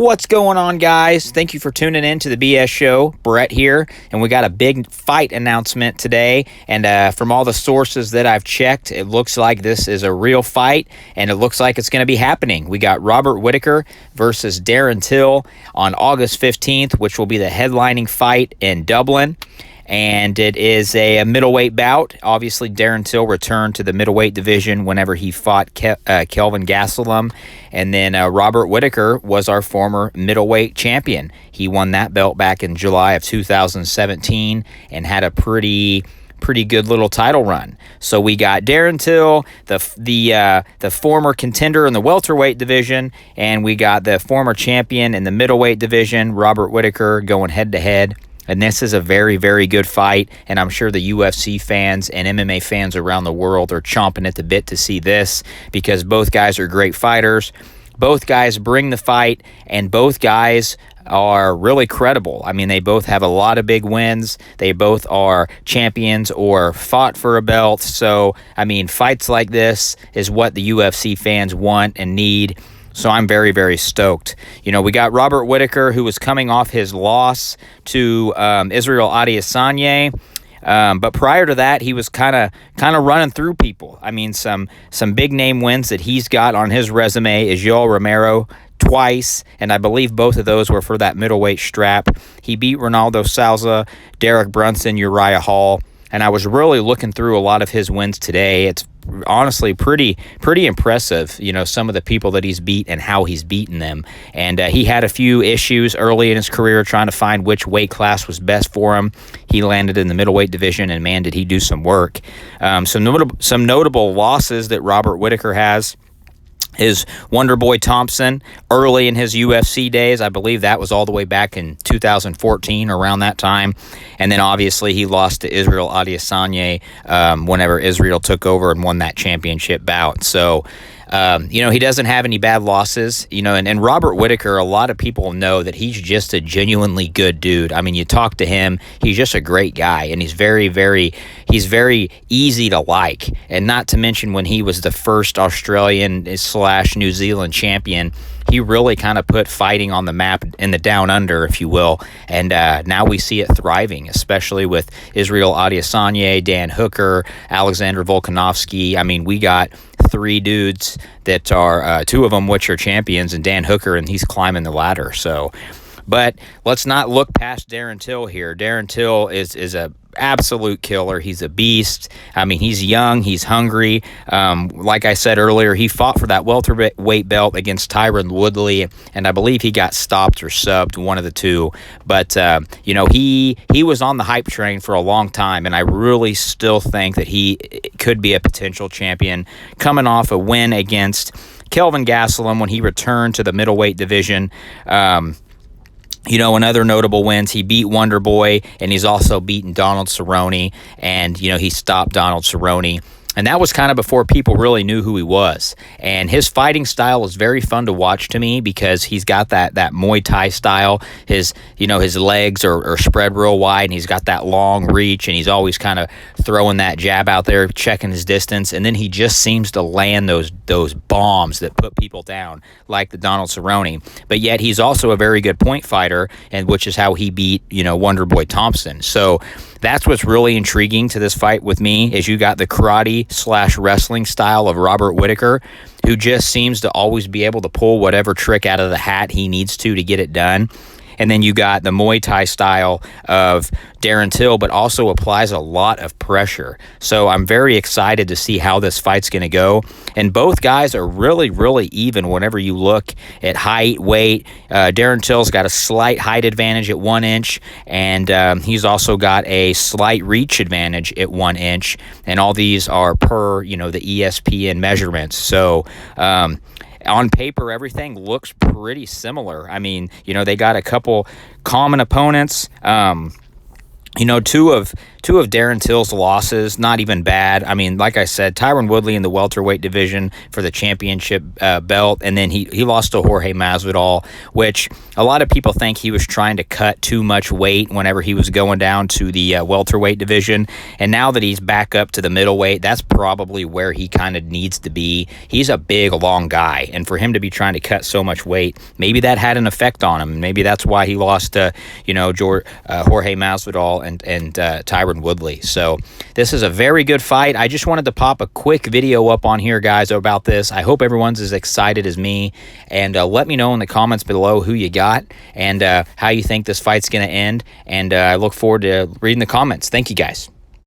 What's going on, guys? Thank you for tuning in to the BS Show. Brett here, and we got a big fight announcement today. And from all the sources that I've checked, it looks like this is a real fight, and it looks like it's going to be happening. We got Robert Whittaker versus Darren Till on August 15th, which will be the headlining fight in Dublin. And it is a middleweight bout. Obviously, Darren Till returned to the middleweight division whenever he fought Kelvin Gastelum. And then Robert Whittaker was our former middleweight champion. He won that belt back in July of 2017 and had a pretty good little title run. So we got Darren Till, the former contender in the welterweight division, and we got the former champion in the middleweight division, Robert Whittaker, going head-to-head. And this is a very, very good fight, and I'm sure the UFC fans and MMA fans around the world are chomping at the bit to see this because both guys are great fighters. Both guys bring the fight, and both guys are really credible. I mean, they both have a lot of big wins. They both are champions or fought for a belt. So, I mean, fights like this is what the UFC fans want and need. So I'm very, very stoked. You know, we got Robert Whittaker, who was coming off his loss to Israel Adesanya. But prior to that, he was kind of running through people. I mean, some big name wins that he's got on his resume is Yoel Romero twice, and I believe both of those were for that middleweight strap. He beat Ronaldo Souza, Derek Brunson, Uriah Hall. And I was really looking through a lot of his wins today. It's honestly pretty impressive, you know, some of the people that he's beat and how he's beaten them. And he had a few issues early in his career trying to find which weight class was best for him. He landed in the middleweight division, and man, did he do some work. Some notable losses that Robert Whittaker has is Wonderboy Thompson early in his UFC days. I believe that was all the way back in 2014, around that time. And then obviously he lost to Israel Adesanya whenever Israel took over and won that championship bout. So, you know, he doesn't have any bad losses, you know, and Robert Whittaker, a lot of people know that he's just a genuinely good dude. I mean, you talk to him, he's just a great guy, and he's very easy to like. And not to mention when he was the first Australian/New Zealand champion, he really kind of put fighting on the map in the down under, if you will. And now we see it thriving, especially with Israel Adesanya, Dan Hooker, Alexander Volkanovski. I mean, we got three dudes that are, two of them which are champions, and Dan Hooker, and he's climbing the ladder. So, but let's not look past Darren Till here. Darren Till is a absolute killer. He's a beast. I mean, he's young, he's hungry. Like I said earlier, he fought for that welterweight belt against Tyron Woodley, and I believe he got stopped or subbed, one of the two. But you know, he was on the hype train for a long time, and I really still think that he could be a potential champion, coming off a win against Kelvin Gastelum when he returned to the middleweight division. You know, in other notable wins, he beat Wonderboy, and he's also beaten Donald Cerrone, and, you know, he stopped Donald Cerrone. And that was kind of before people really knew who he was. And his fighting style is very fun to watch to me because he's got that Muay Thai style. His legs are spread real wide, and he's got that long reach, and he's always kind of throwing that jab out there, checking his distance. And then he just seems to land those bombs that put people down, like the Donald Cerrone. But yet he's also a very good point fighter, and which is how he beat, you know, Wonderboy Thompson. So that's what's really intriguing to this fight with me, is you got the karate/wrestling style of Robert Whittaker, who just seems to always be able to pull whatever trick out of the hat he needs to get it done. And then you got the Muay Thai style of Darren Till, but also applies a lot of pressure. So I'm very excited to see how this fight's going to go. And both guys are really even whenever you look at height, weight. Darren Till's got a slight height advantage at 1 inch, and he's also got a slight reach advantage at 1 inch. And all these are per, you know, the ESPN measurements. So, on paper, everything looks pretty similar. I mean, you know, they got a couple common opponents. Two of Darren Till's losses, not even bad. I mean, like I said, Tyron Woodley in the welterweight division for the championship belt, and then he lost to Jorge Masvidal, which a lot of people think he was trying to cut too much weight whenever he was going down to the welterweight division. And now that he's back up to the middleweight, that's probably where he kind of needs to be. He's a big, long guy, and for him to be trying to cut so much weight, maybe that had an effect on him. Maybe that's why he lost to Jorge Masvidal and Tyron Woodley. So this is a very good fight. I just wanted to pop a quick video up on here, guys, about this. I hope everyone's as excited as me, and let me know in the comments below who you got and how you think this fight's going to end, and I look forward to reading the comments. Thank you, guys.